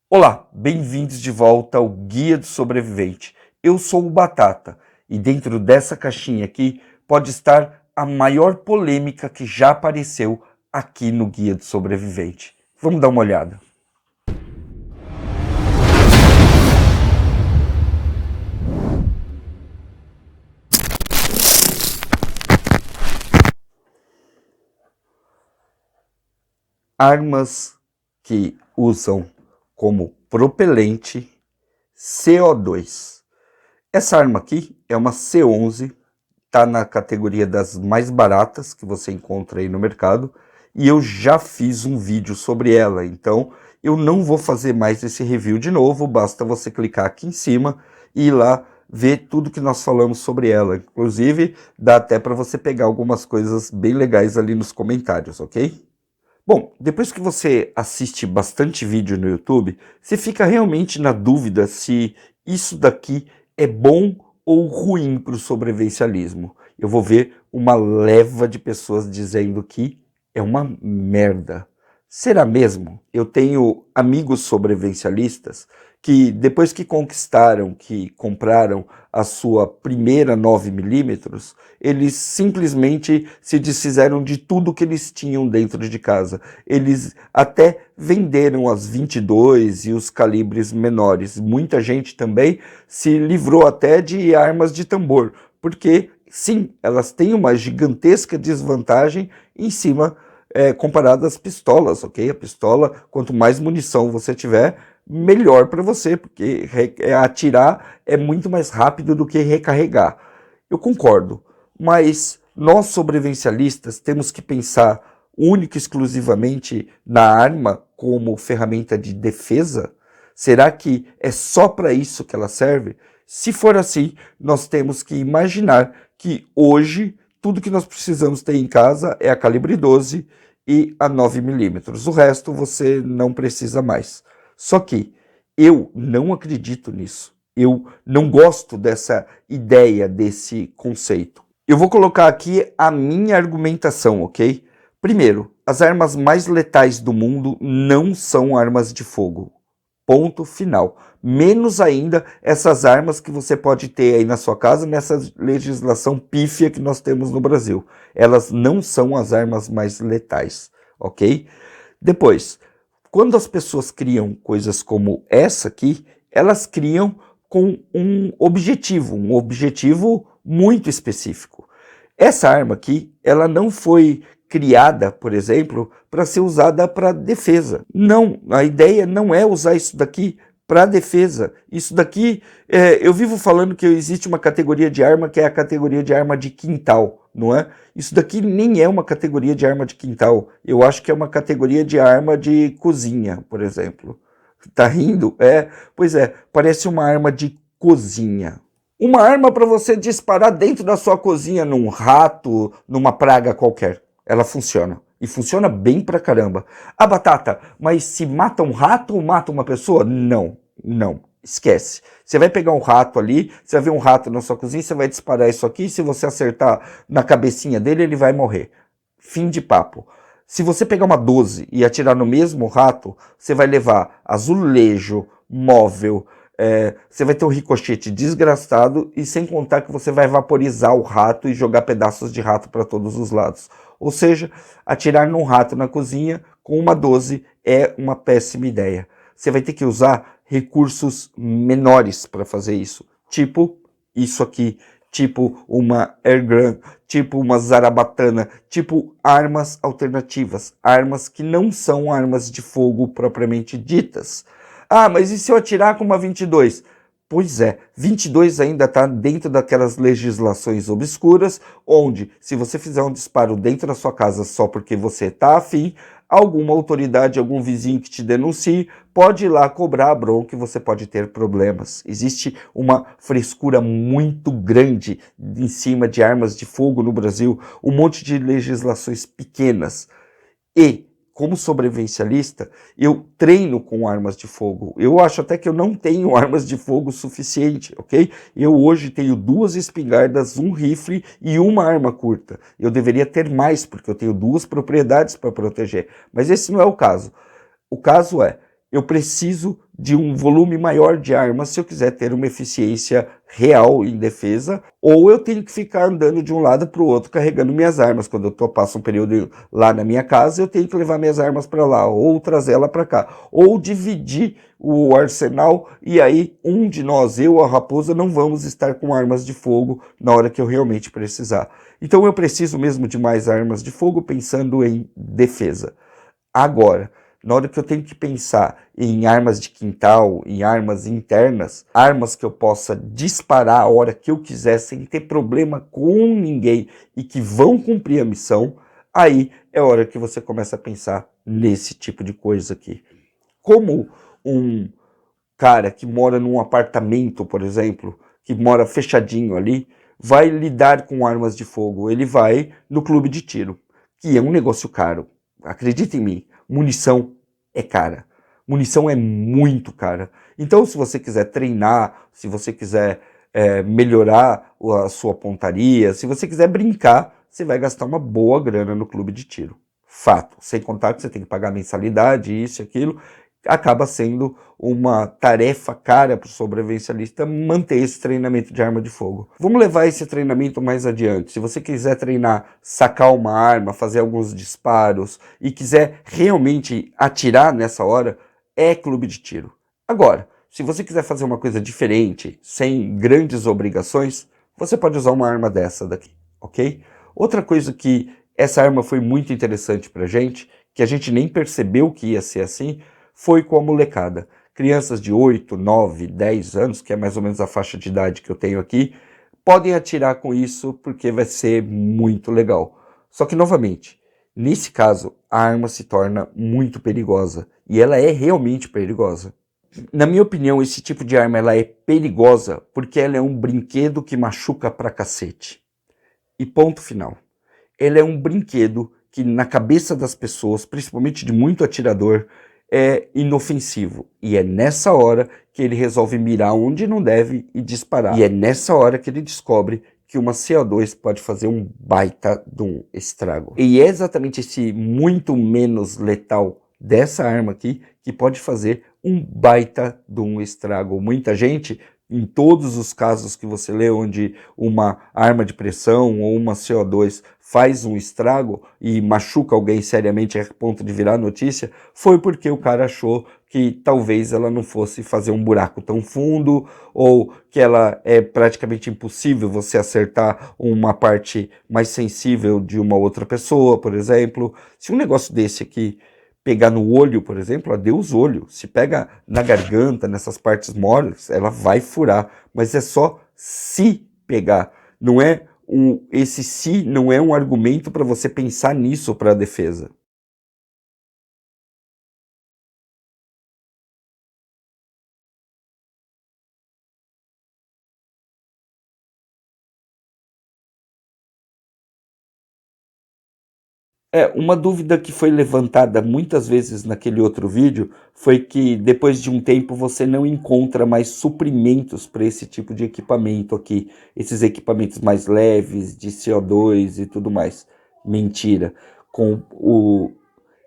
Olá, bem-vindos de volta ao Guia do Sobrevivente. Eu sou o Batata e dentro dessa caixinha aqui pode estar a maior polêmica que já apareceu aqui no Guia do Sobrevivente. Vamos dar uma olhada. Armas que usam como propelente CO2. Essa arma aqui é uma C11, está na categoria das mais baratas que você encontra aí no mercado, e eu já fiz um vídeo sobre ela, então eu não vou fazer mais esse review de novo, basta você clicar aqui em cima e ir lá ver tudo que nós falamos sobre ela. Inclusive, dá até para você pegar algumas coisas bem legais ali nos comentários, ok? Bom, depois que você assiste bastante vídeo no YouTube, você fica realmente na dúvida se isso daqui é bom ou ruim para o sobrevivencialismo. Eu vou ver uma leva de pessoas dizendo que é uma merda. Será mesmo? Eu tenho amigos sobrevivencialistas que depois que conquistaram, que compraram a sua primeira 9mm, eles simplesmente se desfizeram de tudo que eles tinham dentro de casa. Eles até venderam as 22 e os calibres menores. Muita gente também se livrou até de armas de tambor, porque sim, elas têm uma gigantesca desvantagem em cima comparado às pistolas, ok? A pistola, quanto mais munição você tiver, melhor para você, porque atirar é muito mais rápido do que recarregar. Eu concordo, mas nós sobrevivencialistas temos que pensar única e exclusivamente na arma como ferramenta de defesa? Será que é só para isso que ela serve? Se for assim, nós temos que imaginar que hoje tudo que nós precisamos ter em casa é a calibre 12 e a 9mm. O resto você não precisa mais. Só que eu não acredito nisso. Eu não gosto dessa ideia, desse conceito. Eu vou colocar aqui a minha argumentação, ok? Primeiro, as armas mais letais do mundo não são armas de fogo. Ponto final. Menos ainda essas armas que você pode ter aí na sua casa, nessa legislação pífia que nós temos no Brasil. Elas não são as armas mais letais, ok? Depois, quando as pessoas criam coisas como essa aqui, elas criam com um objetivo muito específico. Essa arma aqui, ela não foi criada, por exemplo, para ser usada para defesa. Não, a ideia não é usar isso daqui para defesa. Isso daqui, eu vivo falando que existe uma categoria de arma que é a categoria de arma de quintal, não é? Isso daqui nem é uma categoria de arma de quintal. Eu acho que é uma categoria de arma de cozinha, por exemplo. Tá rindo? Pois é, parece uma arma de cozinha. Uma arma para você disparar dentro da sua cozinha num rato, numa praga qualquer. Ela funciona. E funciona bem pra caramba. Ah, Batata, mas se mata um rato ou mata uma pessoa? Não, não. Esquece. Você vai pegar um rato ali, você vai ver um rato na sua cozinha, você vai disparar isso aqui, se você acertar na cabecinha dele, ele vai morrer. Fim de papo. Se você pegar uma 12 e atirar no mesmo rato, você vai levar azulejo, móvel, você vai ter um ricochete desgraçado e sem contar que você vai vaporizar o rato e jogar pedaços de rato para todos os lados. Ou seja, atirar num rato na cozinha com uma 12 é uma péssima ideia. Você vai ter que usar recursos menores para fazer isso. Tipo isso aqui, tipo uma airgun, tipo uma zarabatana, tipo armas alternativas. Armas que não são armas de fogo propriamente ditas. Ah, mas e se eu atirar com uma 22? Pois é, 22 ainda está dentro daquelas legislações obscuras, onde se você fizer um disparo dentro da sua casa só porque você está afim, alguma autoridade, algum vizinho que te denuncie, pode ir lá cobrar a bronca e você pode ter problemas. Existe uma frescura muito grande em cima de armas de fogo no Brasil, um monte de legislações pequenas. E como sobrevivencialista, eu treino com armas de fogo. Eu acho até que eu não tenho armas de fogo suficiente, ok? Eu hoje tenho 2 espingardas, um rifle e uma arma curta. Eu deveria ter mais, porque eu tenho 2 propriedades para proteger. Mas esse não é o caso. O caso é, eu preciso de um volume maior de armas se eu quiser ter uma eficiência real em defesa, ou eu tenho que ficar andando de um lado para o outro carregando minhas armas. Quando eu passo um período lá na minha casa, eu tenho que levar minhas armas para lá, ou trazer ela para cá, ou dividir o arsenal, e aí um de nós, eu ou a raposa, não vamos estar com armas de fogo na hora que eu realmente precisar. Então eu preciso mesmo de mais armas de fogo pensando em defesa. Agora, na hora que eu tenho que pensar em armas de quintal, em armas internas, armas que eu possa disparar a hora que eu quiser sem ter problema com ninguém e que vão cumprir a missão, aí é a hora que você começa a pensar nesse tipo de coisa aqui. Como um cara que mora num apartamento, por exemplo, que mora fechadinho ali, vai lidar com armas de fogo? Ele vai no clube de tiro, que é um negócio caro. Acredita em mim, munição é cara. Munição é muito cara. Então, se você quiser treinar, se você quiser melhorar a sua pontaria, se você quiser brincar, você vai gastar uma boa grana no clube de tiro. Fato. Sem contar que você tem que pagar mensalidade, isso e aquilo. Acaba sendo uma tarefa cara para o sobrevivencialista manter esse treinamento de arma de fogo. Vamos levar esse treinamento mais adiante. Se você quiser treinar, sacar uma arma, fazer alguns disparos e quiser realmente atirar nessa hora, é clube de tiro. Agora, se você quiser fazer uma coisa diferente, sem grandes obrigações, você pode usar uma arma dessa daqui, ok? Outra coisa que essa arma foi muito interessante pra gente, que a gente nem percebeu que ia ser assim, foi com a molecada. Crianças de 8, 9, 10 anos, que é mais ou menos a faixa de idade que eu tenho aqui, podem atirar com isso porque vai ser muito legal. Só que, novamente, nesse caso, a arma se torna muito perigosa. E ela é realmente perigosa. Na minha opinião, esse tipo de arma ela é perigosa porque ela é um brinquedo que machuca pra cacete. E ponto final. Ela é um brinquedo que na cabeça das pessoas, principalmente de muito atirador, é inofensivo. E é nessa hora que ele resolve mirar onde não deve e disparar. E é nessa hora que ele descobre que uma CO2 pode fazer um baita de um estrago. E é exatamente esse muito menos letal dessa arma aqui que pode fazer um baita de um estrago. Muita gente, em todos os casos que você lê onde uma arma de pressão ou uma CO2 faz um estrago e machuca alguém seriamente a ponto de virar notícia, foi porque o cara achou que talvez ela não fosse fazer um buraco tão fundo, ou que ela é praticamente impossível você acertar uma parte mais sensível de uma outra pessoa, por exemplo. Se um negócio desse aqui pegar no olho, por exemplo, adeus olho. Se pega na garganta, nessas partes moles, ela vai furar. Mas é só se pegar. Não é esse se não é um argumento para você pensar nisso para a defesa. Uma dúvida que foi levantada muitas vezes naquele outro vídeo foi que depois de um tempo você não encontra mais suprimentos para esse tipo de equipamento aqui, esses equipamentos mais leves, de CO2 e tudo mais. Mentira.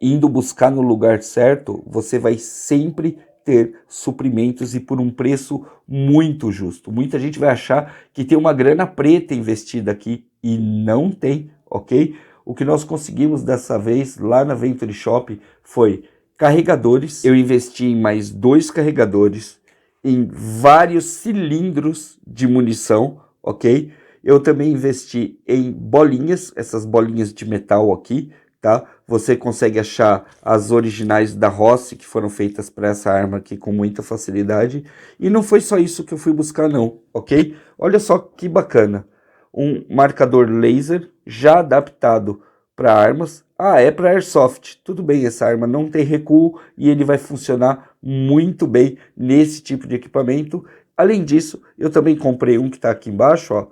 Indo buscar no lugar certo, você vai sempre ter suprimentos e por um preço muito justo. Muita gente vai achar que tem uma grana preta investida aqui e não tem, ok? O que nós conseguimos dessa vez lá na Venture Shop foi carregadores. Eu investi em mais 2 carregadores, em vários cilindros de munição, ok? Eu também investi em bolinhas, essas bolinhas de metal aqui, tá? Você consegue achar as originais da Rossi, que foram feitas para essa arma aqui com muita facilidade. E não foi só isso que eu fui buscar não, ok? Olha só que bacana. Um marcador laser já adaptado para armas. Ah, é para airsoft. Tudo bem, essa arma não tem recuo e ele vai funcionar muito bem nesse tipo de equipamento. Além disso, eu também comprei um que está aqui embaixo, ó,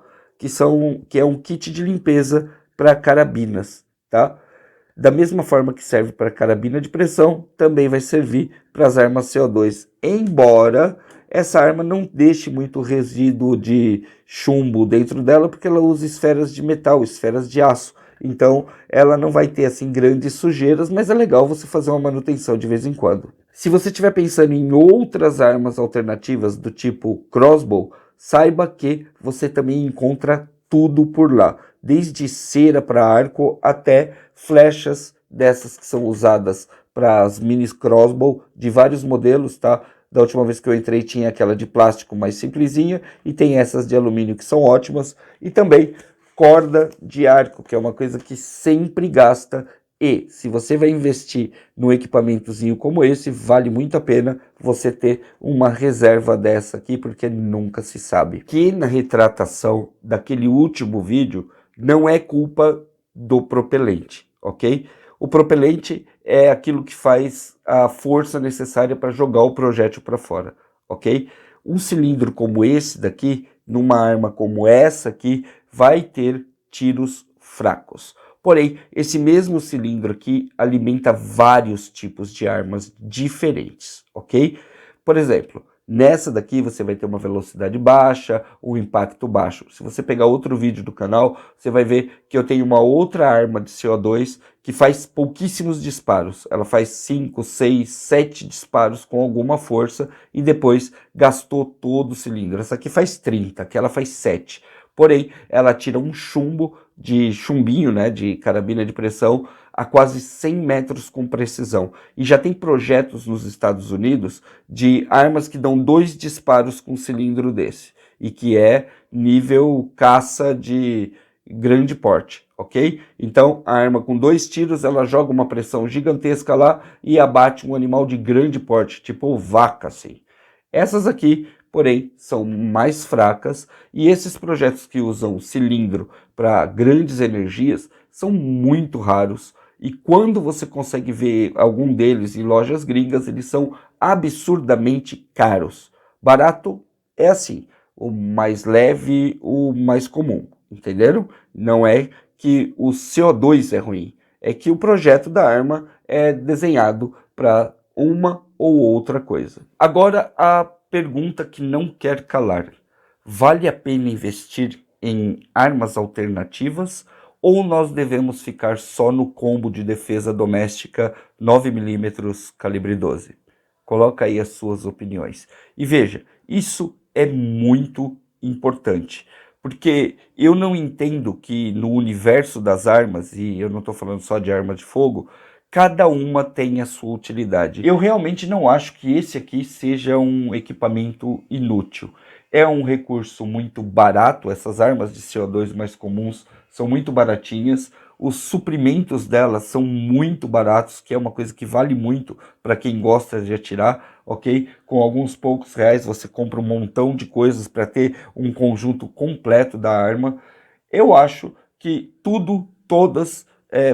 que é um kit de limpeza para carabinas, tá? Da mesma forma que serve para carabina de pressão, também vai servir para as armas CO2. Embora essa arma não deixe muito resíduo de chumbo dentro dela, porque ela usa esferas de metal, esferas de aço. Então ela não vai ter assim grandes sujeiras, mas é legal você fazer uma manutenção de vez em quando. Se você estiver pensando em outras armas alternativas do tipo crossbow, saiba que você também encontra tudo por lá, desde cera para arco até flechas dessas que são usadas para as mini crossbow de vários modelos, tá? Da última vez que eu entrei tinha aquela de plástico mais simplesinha e tem essas de alumínio que são ótimas e também corda de arco, que é uma coisa que sempre gasta. E se você vai investir num equipamentozinho como esse, vale muito a pena você ter uma reserva dessa aqui, porque nunca se sabe. Que na retratação daquele último vídeo, não é culpa do propelente, ok? O propelente é aquilo que faz a força necessária para jogar o projétil para fora, ok? Um cilindro como esse daqui, numa arma como essa aqui, vai ter tiros fracos. Porém, esse mesmo cilindro aqui alimenta vários tipos de armas diferentes, ok? Por exemplo, nessa daqui você vai ter uma velocidade baixa, um impacto baixo. Se você pegar outro vídeo do canal, você vai ver que eu tenho uma outra arma de CO2 que faz pouquíssimos disparos. Ela faz 5, 6, 7 disparos com alguma força e depois gastou todo o cilindro. Essa aqui faz 30, aquela faz 7. Porém, ela tira um chumbo de chumbinho, né, de carabina de pressão, a quase 100 metros com precisão. E já tem projetos nos Estados Unidos de armas que dão 2 disparos com um cilindro desse. E que é nível caça de grande porte, ok? Então, a arma com 2 tiros, ela joga uma pressão gigantesca lá e abate um animal de grande porte, tipo vaca, assim. Essas aqui, porém, são mais fracas e esses projetos que usam cilindro para grandes energias são muito raros e quando você consegue ver algum deles em lojas gringas, eles são absurdamente caros. Barato é assim, o mais leve, o mais comum, entenderam? Não é que o CO2 é ruim, é que o projeto da arma é desenhado para uma ou outra coisa. Agora a pergunta que não quer calar: vale a pena investir em armas alternativas ou nós devemos ficar só no combo de defesa doméstica 9mm calibre 12? Coloca aí as suas opiniões. E veja, isso é muito importante, porque eu não entendo que no universo das armas, e eu não estou falando só de arma de fogo, cada uma tem a sua utilidade. Eu realmente não acho que esse aqui seja um equipamento inútil. É um recurso muito barato, essas armas de CO2 mais comuns são muito baratinhas, os suprimentos delas são muito baratos, que é uma coisa que vale muito para quem gosta de atirar, ok? Com alguns poucos reais você compra um montão de coisas para ter um conjunto completo da arma. Eu acho que todas,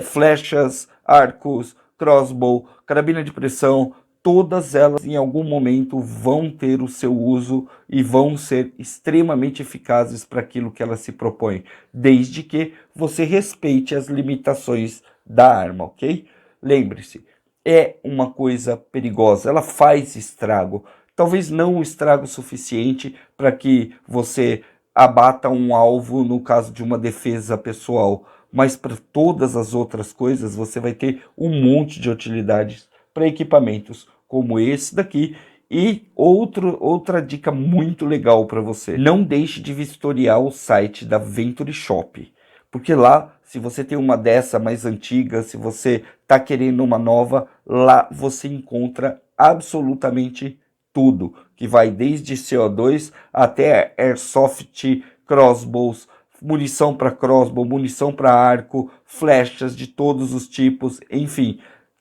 flechas, arcos, crossbow, carabina de pressão, todas elas em algum momento vão ter o seu uso e vão ser extremamente eficazes para aquilo que elas se propõem, desde que você respeite as limitações da arma, ok? Lembre-se, é uma coisa perigosa, ela faz estrago, talvez não um estrago suficiente para que você abata um alvo no caso de uma defesa pessoal, mas para todas as outras coisas você vai ter um monte de utilidades para equipamentos como esse daqui. E outra dica muito legal para você: não deixe de vistoriar o site da Venture Shop, porque lá, se você tem uma dessa mais antiga, se você está querendo uma nova, lá você encontra absolutamente tudo, que vai desde CO2 até airsoft, crossbows, munição para crossbow, munição para arco, flechas de todos os tipos, enfim.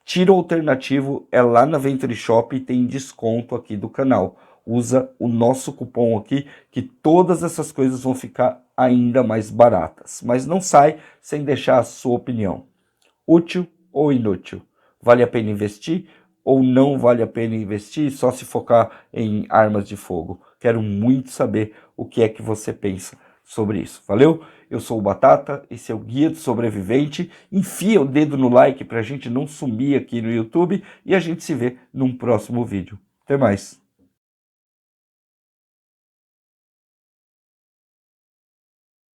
Tiro alternativo é lá na Venture Shop e tem desconto aqui do canal. Usa o nosso cupom aqui que todas essas coisas vão ficar ainda mais baratas. Mas não sai sem deixar a sua opinião. Útil ou inútil? Vale a pena investir ou não vale a pena investir só se focar em armas de fogo? Quero muito saber o que é que você pensa sobre isso. Valeu? Eu sou o Batata, esse é o Guia do Sobrevivente. Enfia o dedo no like para a gente não sumir aqui no YouTube e a gente se vê num próximo vídeo. Até mais!